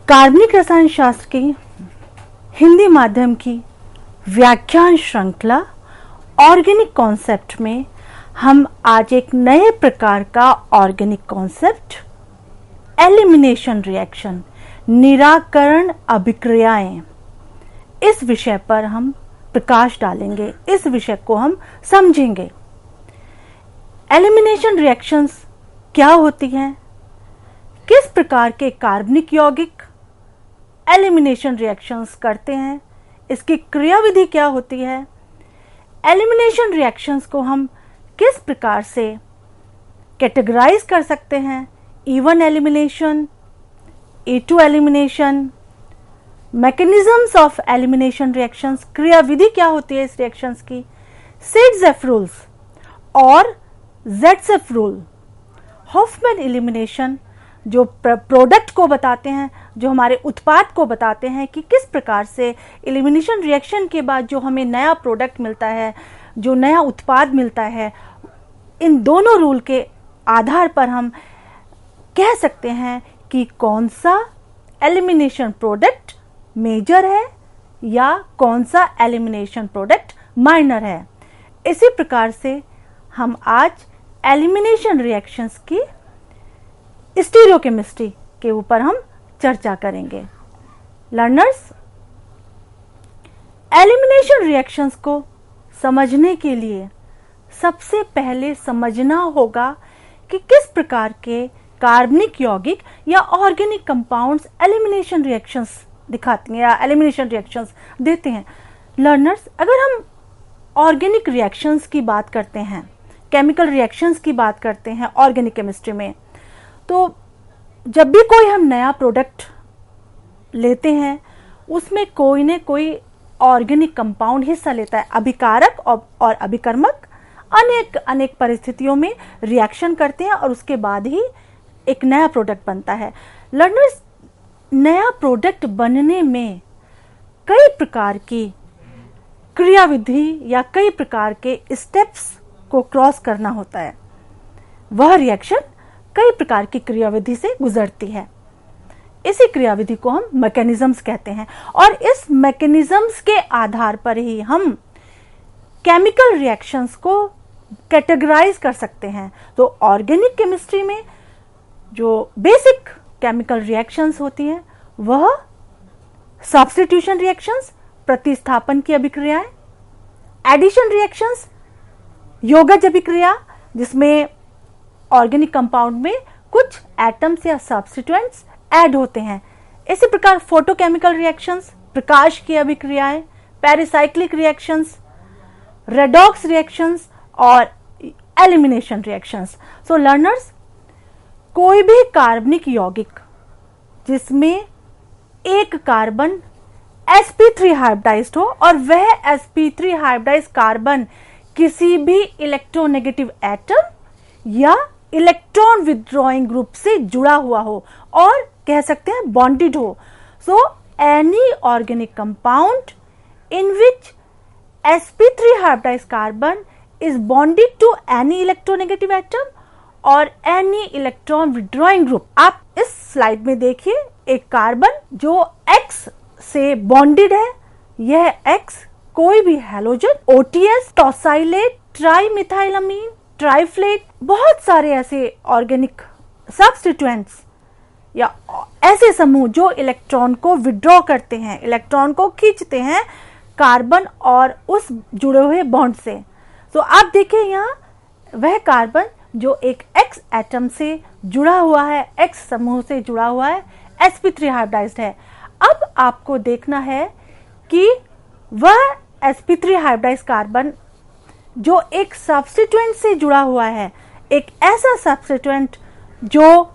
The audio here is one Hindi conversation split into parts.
कार्बनिक रसायन शास्त्र की हिंदी माध्यम की व्याख्यान श्रृंखला ऑर्गेनिक कॉन्सेप्ट में हम आज एक नए प्रकार का ऑर्गेनिक कॉन्सेप्ट एलिमिनेशन रिएक्शन, निराकरण अभिक्रियाएं, इस विषय पर हम प्रकाश डालेंगे। इस विषय को हम समझेंगे। एलिमिनेशन रिएक्शंस क्या होती हैं, किस प्रकार के कार्बनिक यौगिक एलिमिनेशन रिएक्शंस करते हैं, इसकी क्रियाविधि क्या होती है, एलिमिनेशन रिएक्शंस को हम किस प्रकार से कैटेगराइज कर सकते हैं, E1 elimination, E2 elimination, mechanisms of elimination reactions, क्रियाविधि क्या होती है इस रिएक्शंस की, सिड्स-एफ रूल्स और जेड्स-एफ रूल, हॉफमैन एलिमिनेशन जो प्रोडक्ट को बताते हैं, जो हमारे उत्पाद को बताते हैं कि किस प्रकार से एलिमिनेशन रिएक्शन के बाद जो हमें नया प्रोडक्ट मिलता है, जो नया उत्पाद मिलता है, इन दोनों रूल के आधार पर हम कह सकते हैं कि कौन सा एलिमिनेशन प्रोडक्ट मेजर है या कौन सा एलिमिनेशन प्रोडक्ट माइनर है। इसी प्रकार से हम आज एलिमिनेशन रिएक्शंस की स्टीरियोकेमिस्ट्री के ऊपर हम चर्चा करेंगे। लर्नर्स, एलिमिनेशन रिएक्शंस को समझने के लिए सबसे पहले समझना होगा कि किस प्रकार के कार्बनिक यौगिक या ऑर्गेनिक कंपाउंड्स एलिमिनेशन रिएक्शंस दिखाते हैं या एलिमिनेशन रिएक्शंस देते हैं। लर्नर्स, अगर हम ऑर्गेनिक रिएक्शंस की बात करते हैं, केमिकल रिएक्शंस की बात करते हैं ऑर्गेनिक केमिस्ट्री में, तो जब भी कोई हम नया प्रोडक्ट लेते हैं उसमें कोई न कोई ऑर्गेनिक कंपाउंड हिस्सा लेता है। अभिकारक और अभिकर्मक अनेक परिस्थितियों में रिएक्शन करते हैं और उसके बाद ही एक नया प्रोडक्ट बनता है। लर्नर्स, नया प्रोडक्ट बनने में कई प्रकार की क्रियाविधि या कई प्रकार के स्टेप्स को क्रॉस करना होता है। वह रिएक्शन कई प्रकार की क्रियाविधि से गुजरती है। इसी क्रियाविधि को हम मैकेनिज्म्स कहते हैं और इस मैकेनिज्म्स के आधार पर ही हम केमिकल रिएक्शंस को कैटेगराइज कर सकते हैं। तो ऑर्गेनिक केमिस्ट्री में जो बेसिक केमिकल रिएक्शंस होती हैं वह सब्स्टिट्यूशन रिएक्शंस, प्रतिस्थापन की अभिक्रियाएं, एडिशन रिएक्शंस, योगज अभिक्रिया जिसमें ऑर्गेनिक कंपाउंड में कुछ एटम्स या सब्स्टिट्यूएंट्स ऐड होते हैं। इसी प्रकार फोटोकेमिकल रिएक्शंस, प्रकाश की अभिक्रियाएं, पेरिसाइक्लिक रिएक्शंस, रेडॉक्स रिएक्शंस और एलिमिनेशन रिएक्शंस। सो लर्नर्स, कोई भी कार्बनिक यौगिक जिसमें एक कार्बन sp3 हाइब्रिडाइज्ड हो और वह sp3 हाइब्रिडाइज्ड कार्बन किसी भी इलेक्ट्रोनेगेटिव एटम या इलेक्ट्रॉन विथड्रॉइंग ग्रुप से जुड़ा हुआ हो और कह सकते हैं बॉन्डेड हो। So any organic compound in which sp3 hybridised carbon is bonded to any electronegative atom और एनी इलेक्ट्रॉन विथड्रॉइंग ग्रुप। आप इस स्लाइड में देखिए एक कार्बन जो X से बॉन्डेड है। यह X कोई भी हैलोजन, OTS, टॉसाइलेट, ट्राइमिथाइलमीन, ट्राइफ्लेट, बहुत सारे ऐसे ऑर्गेनिक सब्स्टिट्यूएंट्स या ऐसे समूह जो इलेक्ट्रॉन को विड्रॉ करते हैं, इलेक्ट्रॉन को खींचते हैं कार्बन और उस जुड़े हुए बॉन्ड से। तो आप देखिए यहाँ वह कार्बन जो एक X एटम से जुड़ा हुआ है, X समूह से जुड़ा हुआ है, sp3 हाइब्रिडाइज्ड है। अब आपको देखना है कि वह sp3 हाइब्रिडाइज्ड कार्बन जो एक सब्स्टिट्यूएंट से जुड़ा हुआ है, एक ऐसा सब्स्टिट्यूएंट जो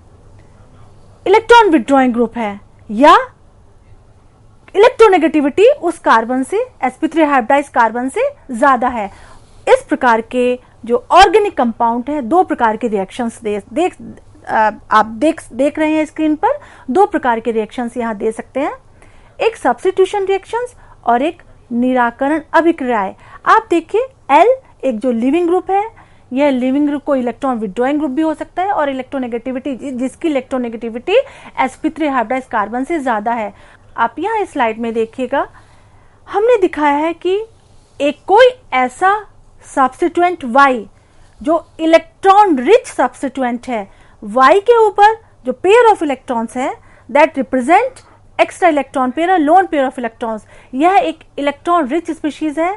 इलेक्ट्रॉन विथड्रॉइंग ग्रुप है या इलेक्ट्रोनेगेटिविटी उस कार्बन से, sp3 हाइब्रिडाइज्ड कार्बन से ज्यादा है। इस प्रकार के जो ऑर्गेनिक कंपाउंड है, दो प्रकार के रिएक्शंस आप देख रहे हैं स्क्रीन पर, दो प्रकार के रिएक्शंस यहां दे सकते हैं, एक सब्स्टिट्यूशन रिएक्शंस और एक निराकरण अभिक्रियाएं। आप देखिए L एक जो लिविंग ग्रुप है यह लिविंग ग्रुप को इलेक्ट्रॉन विड्रॉइंग ग्रुप भी हो सकता है और इलेक्ट्रोनेगेटिविटी जिसकी इलेक्ट्रोनेगेटिविटी sp3 हाइब्रिडाइज्ड कार्बन से ज्यादा है। आप यहाँ इस स्लाइड में देखिएगा, हमने दिखाया है कि एक कोई ऐसा सब्स्टिट्यूएंट Y जो इलेक्ट्रॉन रिच सब्स्टिट्यूएंट है, Y के ऊपर जो पेयर ऑफ इलेक्ट्रॉन्स है that represent extra electron pair, lone pair of electrons, यह एक इलेक्ट्रॉन रिच स्पीशीज है।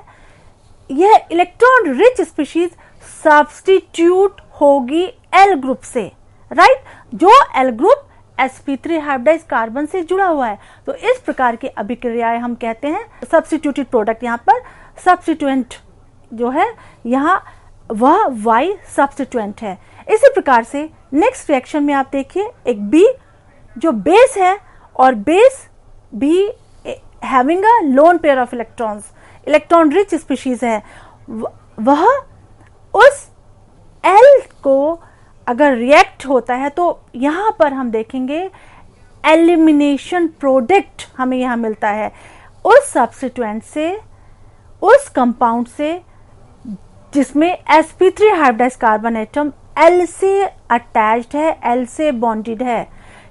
यह इलेक्ट्रॉन रिच स्पीशीज सब्स्टिट्यूट होगी L ग्रुप से, राइट, जो L group sp3 hybridised carbon से जुड़ा हुआ है। तो इस प्रकार की अभिक्रियाएं हम कहते हैं सब्स्टिट्यूटेड प्रोडक्ट। यहाँ पर सब्स्टिट्यूएंट जो है यहाँ वह Y सब्स्टिट्यूएंट है। इसी प्रकार से नेक्स्ट रिएक्शन में आप देखिए एक B जो बेस है और बेस भी having a lone pair of electrons, electron rich species है, वह उस L को अगर रिएक्ट होता है तो यहां पर हम देखेंगे एलिमिनेशन प्रोडक्ट हमें यहां मिलता है उस सब्स्टिट्यूएंट से, उस कंपाउंड से जिसमें sp3 hybridised carbon atom L से अटैच्ड है, L से बॉन्डेड है,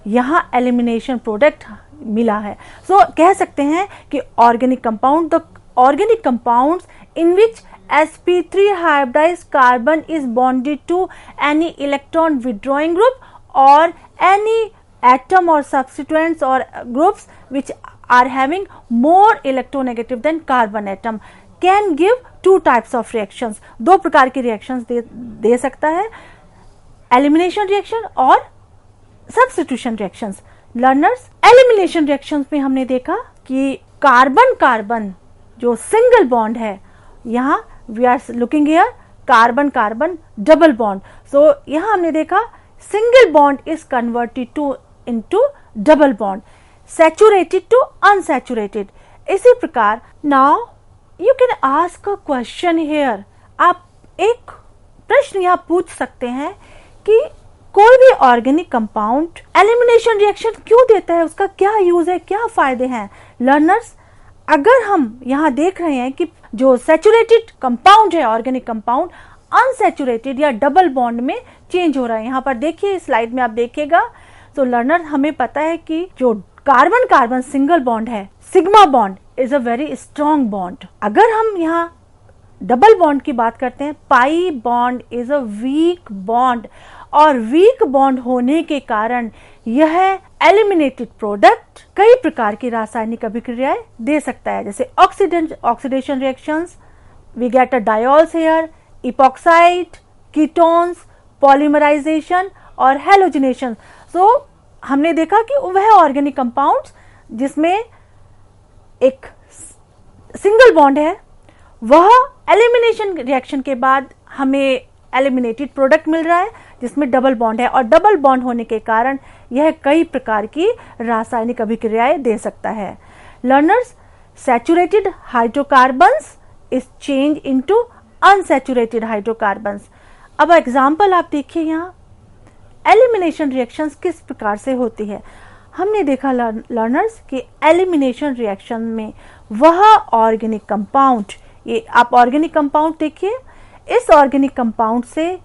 यहां एलिमिनेशन प्रोडक्ट मिला है। सो कह सकते हैं कि organic compound, the organic compounds in which sp3 hybridized carbon is bonded to any electron withdrawing group or any atom or substituents or groups which are having more electronegative than carbon atom can give two types of reactions। दो प्रकार के reactions दे सकता है, elimination reaction और substitution reactions। Learners, elimination reactions में हमने देखा कि कार्बन कार्बन जो सिंगल बॉन्ड है, यहाँ we are looking here carbon carbon double bond, so यहाँ हमने देखा single bond is converted to into double bond, saturated to unsaturated. इसी प्रकार now you can ask a question here, आप एक प्रश्न यहाँ पूछ सकते हैं कि कोई भी ऑर्गेनिक कंपाउंड एलिमिनेशन रिएक्शन क्यों देता है, उसका क्या यूज है, क्या फायदे हैं। लर्नर्स, अगर हम यहाँ देख रहे हैं कि जो सैचुरेटेड कंपाउंड है ऑर्गेनिक कंपाउंड अनसैचुरेटेड या डबल बॉन्ड में चेंज हो रहा है, यहाँ पर देखिए स्लाइड में आप देखिएगा। तो लर्नर, हमें पता है कि जो कार्बन कार्बन सिंगल बॉन्ड है, sigma bond is a very strong bond. अगर हम यहाँ डबल बॉन्ड की बात करते हैं, pi bond is a weak bond, और वीक बॉन्ड होने के कारण यह एलिमिनेटेड प्रोडक्ट कई प्रकार की रासायनिक अभिक्रियाएं दे सकता है, जैसे oxidation reactions, we get a diols here, epoxide, ketones, polymerisation और हेलोजिनेशन। सो हमने देखा कि वह ऑर्गेनिक कंपाउंड्स जिसमें एक सिंगल बॉन्ड है, वह एलिमिनेशन रिएक्शन के बाद हमें एलिमिनेटेड प्रोडक्ट मिल रहा है जिसमें डबल बॉन्ड है, और डबल बॉन्ड होने के कारण यह कई प्रकार की रासायनिक अभिक्रियाएं दे सकता है। Learners, saturated hydrocarbons is change into unsaturated hydrocarbons. अब एग्जांपल आप देखिए, यहाँ एलिमिनेशन रिएक्शंस किस प्रकार से होती है। हमने देखा लर्नर्स कि एलिमिनेशन रिएक्शन में वह ऑर्गेनिक कंपाउंड, ये आप ऑर्गेनिक कंपाउंड देखिए, इस ऑर्गेनिक कंपाउंड से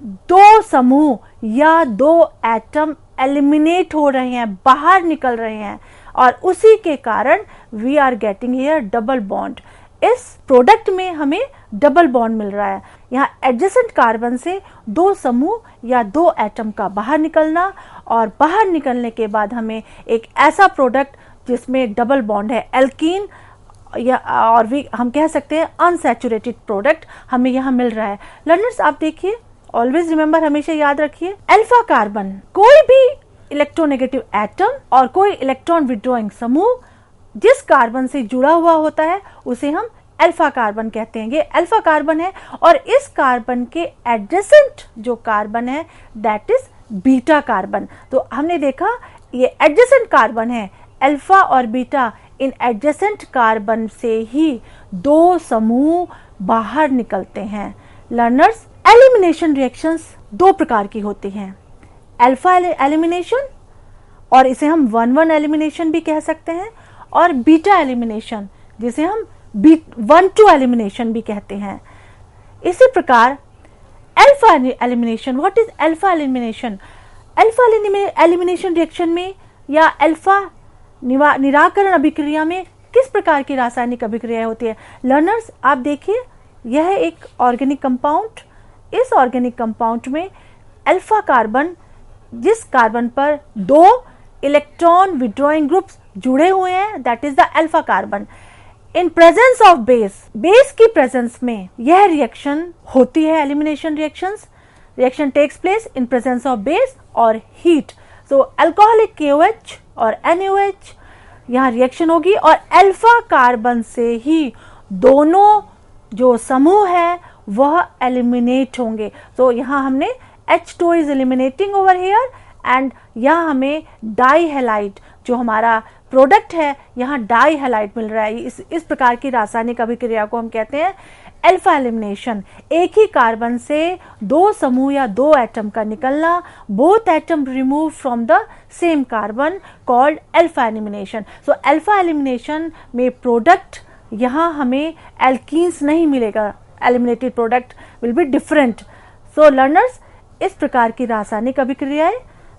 दो समूह या दो एटम एलिमिनेट हो रहे हैं, बाहर निकल रहे हैं, और उसी के कारण we are getting here double bond. इस प्रोडक्ट में हमें डबल बॉन्ड मिल रहा है। यहाँ एडजेसेंट कार्बन से दो समूह या दो एटम का बाहर निकलना, और बाहर निकलने के बाद हमें एक ऐसा प्रोडक्ट जिसमें डबल बॉन्ड है, एल्कीन, या और भी हम कह सकते हैं अनसैचुरेटेड प्रोडक्ट हमें यहाँ मिल रहा है। लर्नर्स, आप देखिए, ऑलवेज रिमेंबर, हमेशा याद रखिए, अल्फा कार्बन कोई भी इलेक्ट्रोनेगेटिव एटम और कोई इलेक्ट्रॉन विड्रॉइंग समूह जिस कार्बन से जुड़ा हुआ होता है उसे हम अल्फा कार्बन कहते हैं। ये अल्फा कार्बन है, और इस कार्बन के एडजेसेंट जो कार्बन है दैट इज बीटा कार्बन। तो हमने देखा ये एडजेसेंट कार्बन है, अल्फा और बीटा, इन एडजेसेंट कार्बन से ही दो समूह बाहर निकलते हैं। लर्नर्स, एलिमिनेशन रिएक्शंस दो प्रकार की होती हैं, अल्फा एलिमिनेशन, और इसे हम 1-1 एलिमिनेशन भी कह सकते हैं, और बीटा एलिमिनेशन जिसे हम 1-2 एलिमिनेशन भी कहते हैं। इसी प्रकार alpha elimination, what is alpha elimination? Alpha elimination reaction में या अल्फा निराकरण अभिक्रिया में किस प्रकार की रासायनिक अभिक्रिया होती है? लर्नर्स आप देखिए, यह एक ऑर्गेनिक कंपाउंड, इस ऑर्गेनिक कंपाउंड में अल्फा कार्बन, जिस कार्बन पर 2 इलेक्ट्रॉन विड्रॉइंग ग्रुप्स जुड़े हुए हैं, that is the alpha carbon. In presence of base, base की प्रेजेंस में यह रिएक्शन होती है, elimination reaction takes place in presence of base और हीट। सो अल्कोहलिक KOH और NaOH यहाँ रिएक्शन होगी और अल्फा कार्बन से ही दोनों जो समूह है वह एलिमिनेट होंगे। तो यहाँ हमने H2 is eliminating over here and यहाँ हमें डाई हैलाइड जो हमारा प्रोडक्ट है, यहाँ डाई हैलाइड मिल रहा है। इस प्रकार की रासायनिक अभिक्रिया को हम कहते हैं अल्फा एलिमिनेशन। एक ही कार्बन से 2 समूह या 2 एटम का निकलना, both atom remove from the same carbon, called alpha elimination. So alpha elimination में प्रोडक्ट यहाँ हमें एल्कीन्स नहीं मिलेगा, eliminated product will be different. So learners, इस प्रकार की रासायनिक अभिक्रियाएं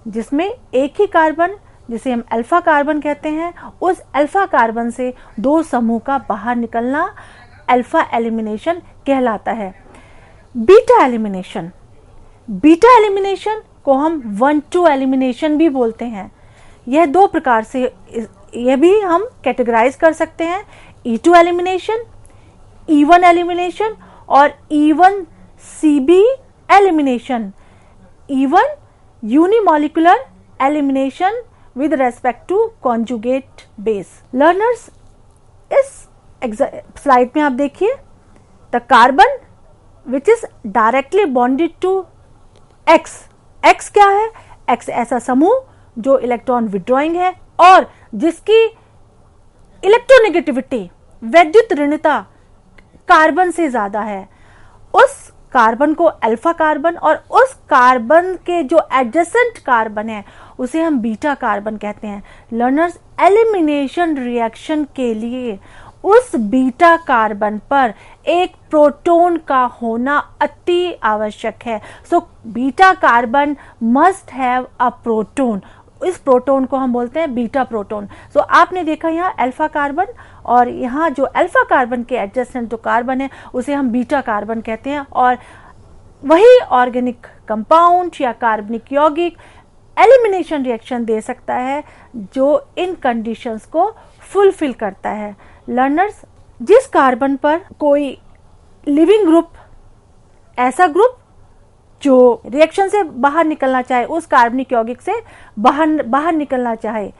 जिसमें एक ही कार्बन, जिसे हम अल्फा कार्बन कहते हैं, उस अल्फा कार्बन से 2 समूह का बाहर निकलना अल्फा एलिमिनेशन कहलाता है। बीटा एलिमिनेशन, बीटा एलिमिनेशन को हम 1-2 एलिमिनेशन भी बोलते हैं। यह 2 प्रकार से यह भी हम कैटेगराइज कर सकते हैं, E2 एलिमिनेशन, E1 एलिमिनेशन और E1CB elimination. E1 unimolecular elimination with respect to conjugate base. Learners, इस स्लाइड में आप देखिए, the carbon which is directly bonded to X, X क्या है? X ऐसा समूह जो इलेक्ट्रॉन विड्रॉइंग है और जिसकी इलेक्ट्रोनेगेटिविटी, वैद्युत ऋणता कार्बन से ज्यादा है। उस कार्बन को अल्फा कार्बन और उस कार्बन के जो एडजेसेंट कार्बन है उसे हम बीटा कार्बन कहते हैं। लर्नर्स, एलिमिनेशन रिएक्शन के लिए उस बीटा कार्बन पर एक प्रोटॉन का होना अति आवश्यक है। So beta carbon must have a proton, इस प्रोटॉन को हम बोलते हैं बीटा प्रोटॉन। सो आपने देखा यहाँ अल्फा कार्बन और यहाँ जो अल्फा कार्बन के एडजेसेंट जो कार्बन है उसे हम बीटा कार्बन कहते हैं। और वही ऑर्गेनिक कंपाउंड या कार्बनिक यौगिक एलिमिनेशन रिएक्शन दे सकता है जो इन कंडीशंस को फुलफिल करता है। लर्नर्स, जिस कार्बन पर कोई लिविंग ग्रुप, ऐसा ग्रुप जो रिएक्शन से बाहर निकलना चाहे, उस कार्बनिक यौगिक से बाहर निकलना चाहे,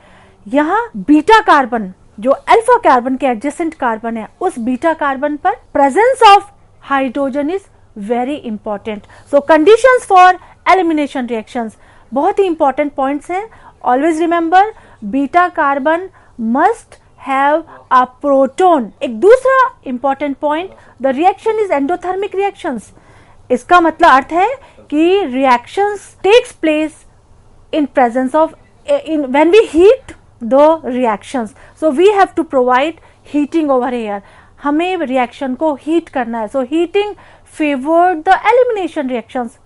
यहाँ बीटा कार्बन जो अल्फा कार्बन के एडजेसेंट कार्बन है, उस बीटा कार्बन पर presence of hydrogen is very important. So conditions for elimination reactions बहुत ही इंपॉर्टेंट पॉइंट्स हैं। Always remember, beta carbon must have a proton. एक दूसरा important point, the reaction is endothermic reactions. इसका मतलब अर्थ है कि reactions takes place in presence of when we heat the reactions. So we have to provide heating over here, हमें रिएक्शन को हीट करना है। So heating favoured the elimination reactions.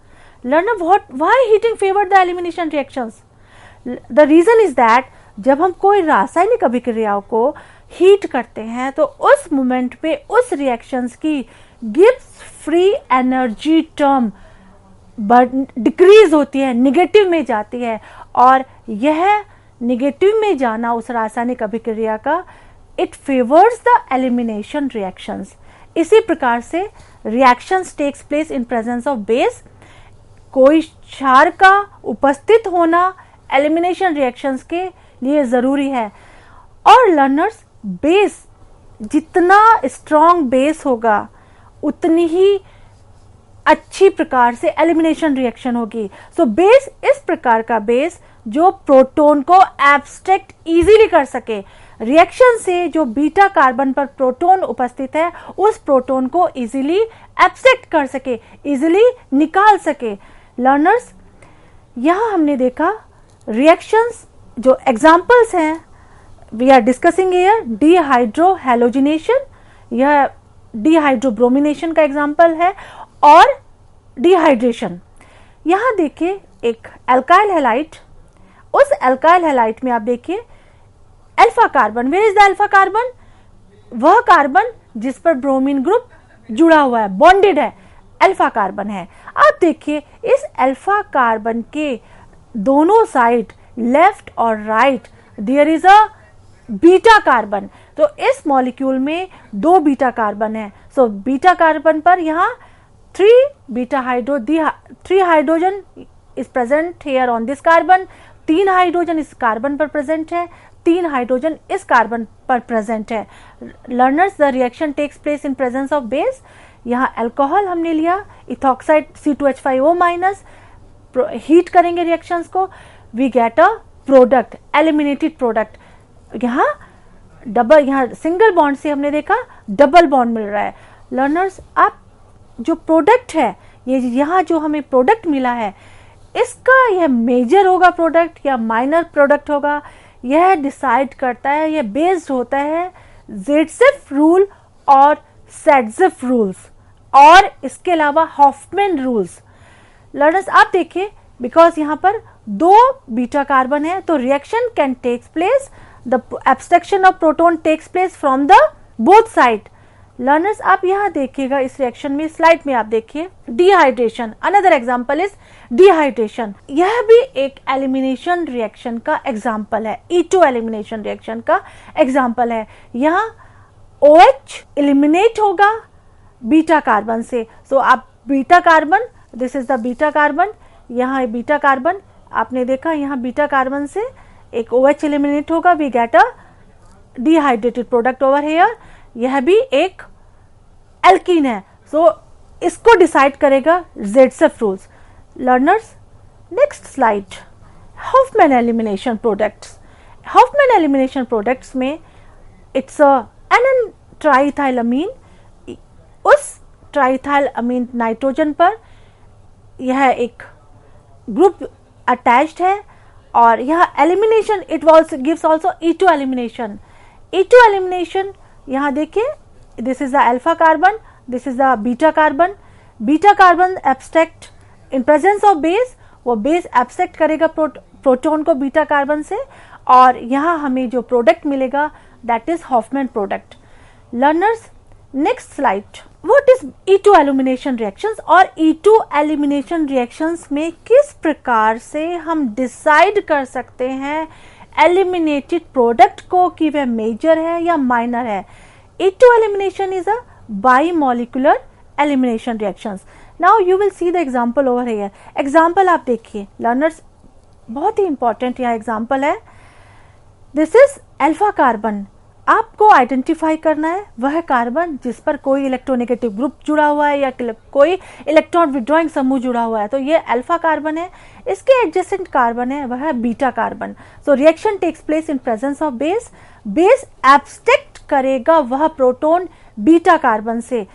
Learner, why heating favored the elimination reactions? The reason is that जब हम कोई रासायनिक अभिक्रियाओं को हीट करते हैं तो उस मोमेंट पे उस रिएक्शंस की Gibbs free energy term decrease होती है, निगेटिव में जाती है, और यह निगेटिव में जाना उस रासायनिक अभिक्रिया का it favours the elimination reactions. इसी प्रकार से reactions takes place in presence of base. कोई क्षार का उपस्थित होना एलिमिनेशन रिएक्शंस के लिए जरूरी है। और लर्नर्स, बेस जितना स्ट्रॉन्ग बेस होगा उतनी ही अच्छी प्रकार से एलिमिनेशन रिएक्शन होगी। सो बेस, इस प्रकार का बेस जो प्रोटॉन को एब्स्ट्रैक्ट इजीली कर सके, रिएक्शन से जो बीटा कार्बन पर प्रोटॉन उपस्थित है उस प्रोटॉन को इजीली एब्स्ट्रैक्ट कर सके, इजीली निकाल सके। लर्नर्स, यहां हमने देखा रिएक्शंस जो एग्जांपल्स हैं, we are discussing here dehydro halogenation, यह डीहाइड्रोब्रोमिनेशन का एग्जांपल है, और डिहाइड्रेशन। यहाँ देखिए एक एल्काइल हैलाइड, उस एल्काइल हैलाइड में आप देखिए alpha carbon, where is the alpha carbon, वह कार्बन जिस पर ब्रोमीन ग्रुप जुड़ा हुआ है, बॉन्डेड है, अल्फा कार्बन है। आप देखिए इस अल्फा कार्बन के दोनों साइड लेफ्ट और right there is a beta carbon. तो इस मॉलिक्यूल में 2 बीटा कार्बन है। सो बीटा कार्बन पर यहाँ 3 hydrogen is present here on this carbon, 3 hydrogen इस कार्बन पर प्रेजेंट है, 3 हाइड्रोजन इस कार्बन पर प्रेजेंट है। Learners, the reaction takes place in presence of base. यहाँ अल्कोहल हमने लिया, इथॉक्साइड C2H5O-, हीट करेंगे रिएक्शंस को, we get a product, eliminated product. यहाँ डबल, यहाँ सिंगल बॉन्ड से हमने देखा डबल बॉन्ड मिल रहा है। लर्नर्स, आप जो प्रोडक्ट है, ये यहाँ जो हमें प्रोडक्ट मिला है, इसका यह मेजर होगा प्रोडक्ट या माइनर प्रोडक्ट होगा, यह डिसाइड करता है, यह बेस्ड होता है ज़ेटसिफ रूल और सेटजिफ रूल्स और इसके अलावा हॉफमैन रूल्स। लर्नर्स, आप देखिए बिकॉज यहाँ पर 2 बीटा कार्बन है तो reaction can takes place, the abstraction of proton takes place from the both side. Learners, आप यहाँ देखिएगा इस रिएक्शन में, स्लाइड में आप देखिए dehydration, another example is dehydration. यह भी एक एलिमिनेशन रिएक्शन का एग्जांपल है, E2 एलिमिनेशन रिएक्शन का एग्जांपल है। यहाँ OH एलिमिनेट होगा बीटा कार्बन से। सो आप beta carbon, this is the beta carbon, यहाँ बीटा कार्बन आपने देखा, यहाँ बीटा कार्बन से एक OH एलिमिनेट होगा, we get a dehydrated product over here. यह भी एक एल्कीन है, सो इसको डिसाइड करेगा Zaitsev rules. Learners, next slide, Hofmann elimination products. Hofmann elimination products में इट्स एन ट्राइथाइलअमीन, उस ट्राइथाइलअमीन नाइट्रोजन पर यह एक ग्रुप अटैच्ड है और यह elimination, it gives also E2 elimination. E2 elimination यहाँ देखिए, this is the alpha carbon, this is the beta carbon. Beta carbon abstract in presence of base, वो बेस एब्स्ट्रैक्ट करेगा प्रोटॉन को बीटा कार्बन से और यहाँ हमें जो प्रोडक्ट मिलेगा that is Hofmann product. Learners, next slide, what is E2 elimination reactions और E2 एलिमिनेशन रिएक्शंस में किस प्रकार से हम डिसाइड कर सकते हैं एलिमिनेटेड प्रोडक्ट को कि वह मेजर है या माइनर है। E2 elimination is a bimolecular elimination reactions. Now you will see the example over here. Example आप देखिए लर्नर्स, बहुत ही इंपॉर्टेंट यहाँ एग्जांपल है। दिस इज अल्फा कार्बन, आपको आइडेंटिफाई करना है वह कार्बन जिस पर कोई इलेक्ट्रोनेगेटिव ग्रुप जुड़ा हुआ है या कोई इलेक्ट्रॉन विड्रॉइंग समूह जुड़ा हुआ है, तो ये अल्फा कार्बन है। इसके एडजेसेंट कार्बन है वह है beta carbon. So reaction takes place in presence of base, base abstract करेगा वह प्रोटॉन बीटा कार्बन से,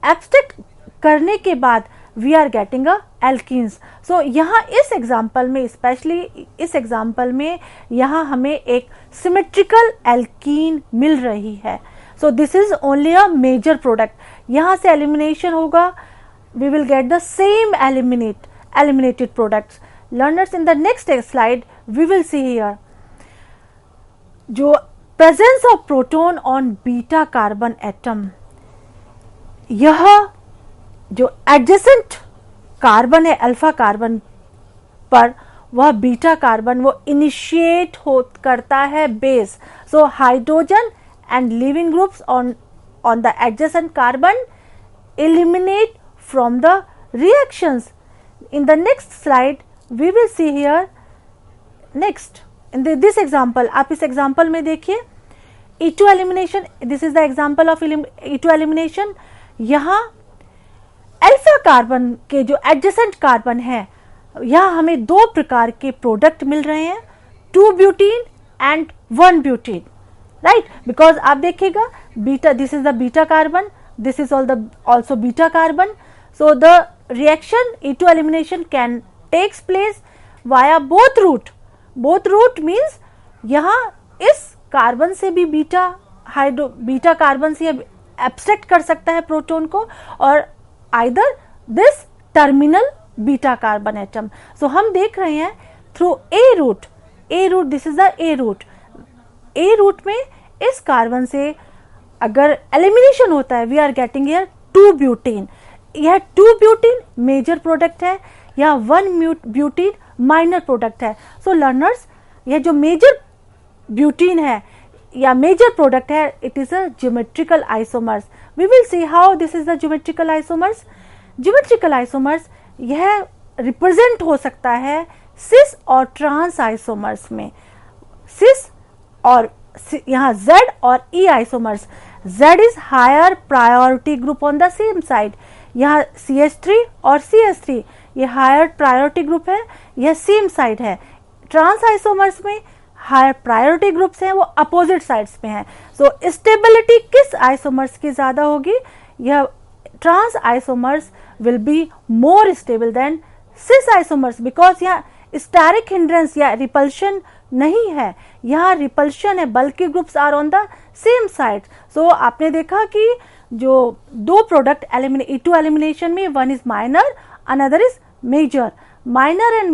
एब्स्ट्रैक्ट करने के बाद we are getting a alkenes. So यहाँ इस एग्जाम्पल में, स्पेशली इस एग्जाम्पल में यहाँ हमें एक सिमेट्रिकल एल्कीन मिल रही है। So this is only a major product. यहाँ से एलिमिनेशन होगा, we will get the same eliminated products. Learners, in the next slide we will see here जो presence of proton on beta carbon atom, यह जो एडजेसेंट कार्बन है अल्फा कार्बन पर, वह बीटा कार्बन वो इनिशिएट करता है base. So hydrogen and leaving groups on the adjacent carbon eliminate from the reactions. In the next slide we will see here next in this example. आप इस एग्जाम्पल में देखिए E2 elimination, this is the example of E2 elimination. यहाँ अल्फा कार्बन के जो एडजेसेंट कार्बन है, यहाँ हमें 2 प्रकार के प्रोडक्ट मिल रहे हैं, 2 butene and 1 butene, right. Because आप देखिएगा beta, this is the beta carbon, this is also beta carbon. So the reaction E2 elimination can takes place via both route. Both route means यहाँ इस कार्बन से भी बीटा कार्बन से एब्स्ट्रैक्ट कर सकता है प्रोटॉन को, और either this terminal beta carbon atom. So हम देख रहे हैं through A route, this is the A route. A route में इस कार्बन से अगर एलिमिनेशन होता है, we are getting here 2 butene. यह 2 ब्यूटीन मेजर प्रोडक्ट है या 1 ब्यूटीन माइनर प्रोडक्ट है। सो लर्नर्स, यह जो मेजर ब्यूटीन है या मेजर प्रोडक्ट है, it is a geometrical isomers. We will see how this is the geometrical isomers. Geometrical isomers यह रिप्रेजेंट हो सकता है सिस और ट्रांस आइसोमर्स में। सिस और यहाँ Z और E isomers. Z is higher priority group on the same side. यहाँ CH3 और CS3 ये हायर प्रायोरिटी ग्रुप है, यह सेम साइड है। ट्रांस आइसोमर्स में हायर प्रायोरिटी ग्रुप्स हैं, वो अपोजिट साइड्स में है। सो स्टेबिलिटी किस आइसोमर्स की ज्यादा होगी? यह trans isomers will be more stable than cis isomers, because यहाँ स्टेरिक हिंड्रेंस या रिपल्शन नहीं है, यहाँ रिपल्शन है, बल्कि groups are on the same side. So आपने देखा कि जो 2 प्रोडक्ट E2 एलिमिनेशन में, one is minor, another is major. Minor and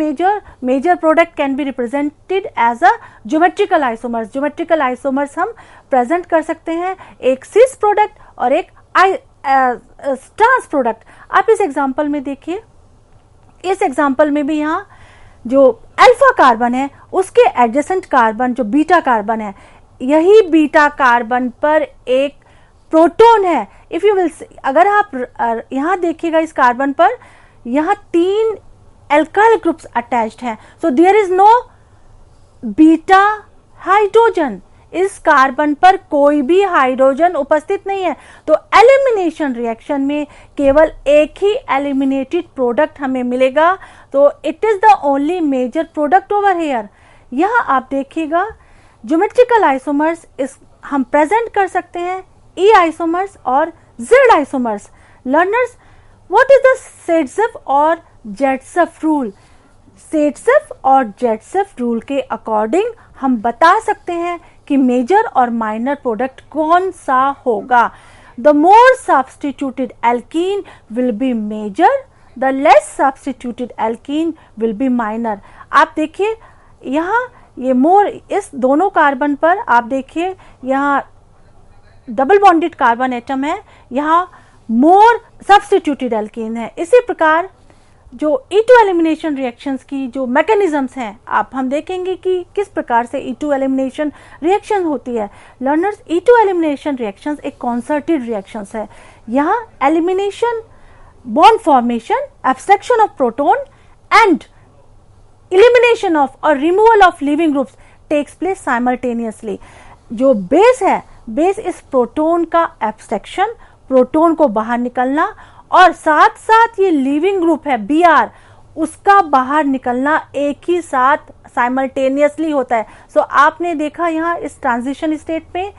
major product can be represented as a geometrical isomers. Geometrical isomers हम प्रेजेंट कर सकते हैं, एक सिस प्रोडक्ट और एक ट्रांस प्रोडक्ट। आप इस एग्जांपल में देखिए, इस एग्जांपल में भी यहाँ जो अल्फा कार्बन है उसके एडजेसेंट कार्बन जो बीटा कार्बन है, यही बीटा कार्बन पर एक प्रोटॉन है। इफ यू विल, अगर आप यहाँ देखिएगा इस कार्बन पर, यहाँ 3 एल्काइल ग्रुप्स अटैच्ड हैं। So there is no beta hydrogen, इस कार्बन पर कोई भी हाइड्रोजन उपस्थित नहीं है। तो एलिमिनेशन रिएक्शन में केवल एक ही एलिमिनेटेड प्रोडक्ट हमें मिलेगा। तो it is the only major product over here. यह आप देखिएगा ज्योमेट्रिकल आइसोमर्स इस हम प्रेजेंट कर सकते हैं E आइसोमर्स और Z isomers. Learners, what is the Zaitsev और जेट्सेफ रूल? सेट्जेफ और जेट्सेफ रूल के अकॉर्डिंग हम बता सकते हैं कि मेजर और माइनर प्रोडक्ट कौन सा होगा। The more substituted alkene will be major, the less substituted alkene will be minor. आप देखिए यहाँ ये मोर, इस दोनों कार्बन पर आप देखिए यहाँ डबल बॉन्डेड कार्बन एटम है, यहाँ मोर सब्स्टिट्यूटेड एल्कीन है। इसी प्रकार जो E2 एलिमिनेशन रिएक्शंस की जो मैकेनिज्म्स हैं, आप हम देखेंगे कि किस प्रकार से E2 एलिमिनेशन रिएक्शन होती है। लर्नर्स, E2 एलिमिनेशन रिएक्शंस एक कॉन्सर्टेड रिएक्शंस है। यहाँ elimination, bond formation, abstraction of proton and elimination of or removal of leaving groups takes place simultaneously। जो बेस है, बेस इस प्रोटॉन का एब्स्ट्रैक्शन, प्रोटॉन को बाहर निकलना, और साथ साथ ये लीविंग ग्रुप है Br, उसका बाहर निकलना एक ही साथ साइमल्टेनियसली होता है। सो आपने देखा यहाँ इस ट्रांजिशन स्टेट में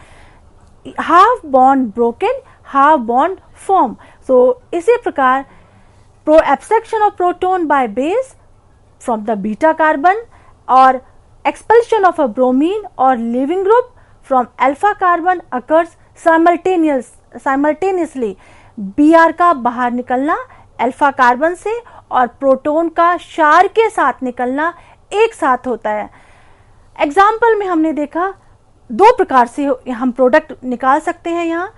half bond broken, half bond form. So इसी प्रकार abstraction of proton by base from the beta carbon or expulsion of a bromine or leaving group from alpha carbon occurs simultaneously। Br का बाहर निकलना अल्फा कार्बन से और प्रोटॉन का क्षार के साथ निकलना एक साथ होता है। एग्जाम्पल में हमने देखा 2 प्रकार से हम प्रोडक्ट निकाल सकते हैं, यहाँ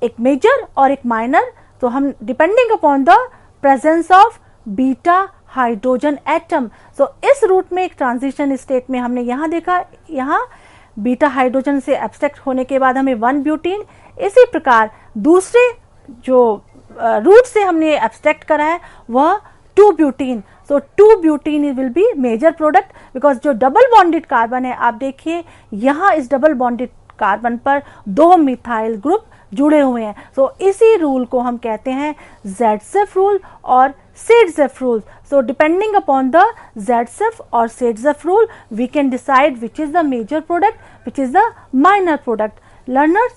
एक मेजर और एक माइनर। तो हम depending upon the presence of beta hydrogen atom. So इस रूट में एक ट्रांजिशन स्टेट में हमने यहाँ देखा, यहाँ बीटा हाइड्रोजन से एब्स्ट्रैक्ट होने के बाद हमें 1 ब्यूटीन, इसी प्रकार दूसरे जो रूट से हमने एब्स्ट्रैक्ट करा है वह 2 butene. So 2 butene will be major product, because जो डबल बॉन्डेड कार्बन है, आप देखिए यहाँ इस डबल बॉन्डेड कार्बन पर 2 मिथाइल ग्रुप जुड़े हुए हैं। सो इसी रूल को हम कहते हैं ZZF रूल और SETZF rule. So depending upon the ZZF or SETZF rule, we can decide which is the major product, which is the minor product. Learners,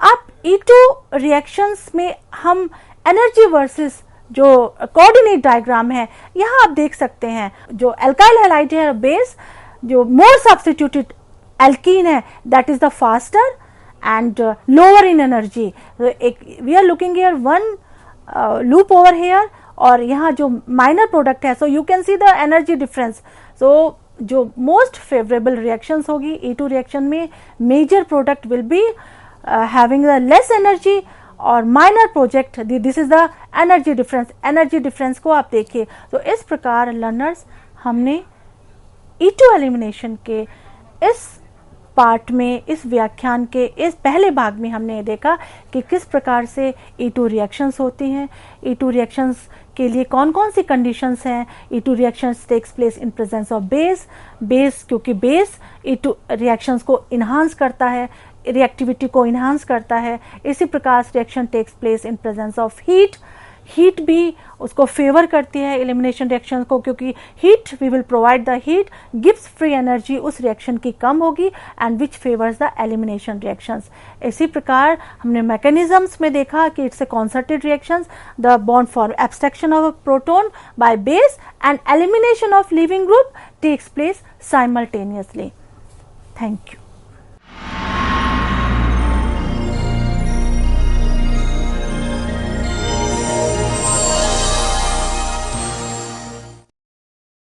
आप E2 reactions में हम energy versus जो कोऑर्डिनेट डायग्राम है यहाँ आप देख सकते हैं, जो अल्काइल हैलाइड है बेस, जो मोर सब्स्टिट्यूटेड एल्कीन है, that is the faster and lower in energy. So, we are looking here one loop over here और यहाँ जो माइनर प्रोडक्ट है, so you can see the energy difference. So जो मोस्ट फेवरेबल रिएक्शंस होगी E2 रिएक्शन में, major product will be having the less energy और minor project, this is the energy difference. Energy difference को आप देखिए। तो इस प्रकार लर्नर्स हमने E2 एलिमिनेशन के इस पार्ट में, इस व्याख्यान के इस पहले भाग में हमने देखा कि किस प्रकार से E2 रिएक्शंस होती हैं, E2 रिएक्शंस के लिए कौन कौन सी कंडीशंस हैं। E2 reactions takes place in presence of base, क्योंकि बेस E2 रिएक्शंस को इन्हांस करता है, रिएक्टिविटी को इन्हांस करता है। इसी प्रकार reaction takes place in presence of heat भी उसको फेवर करती है एलिमिनेशन रिएक्शन को, क्योंकि heat, we will provide the heat, gives free energy उस रिएक्शन की कम होगी and which favours the elimination reactions. इसी प्रकार हमने मैकेनिज्म्स में देखा कि it's a concerted reactions, the bond form, abstraction of a proton by base and elimination of leaving group takes place simultaneously. Thank you.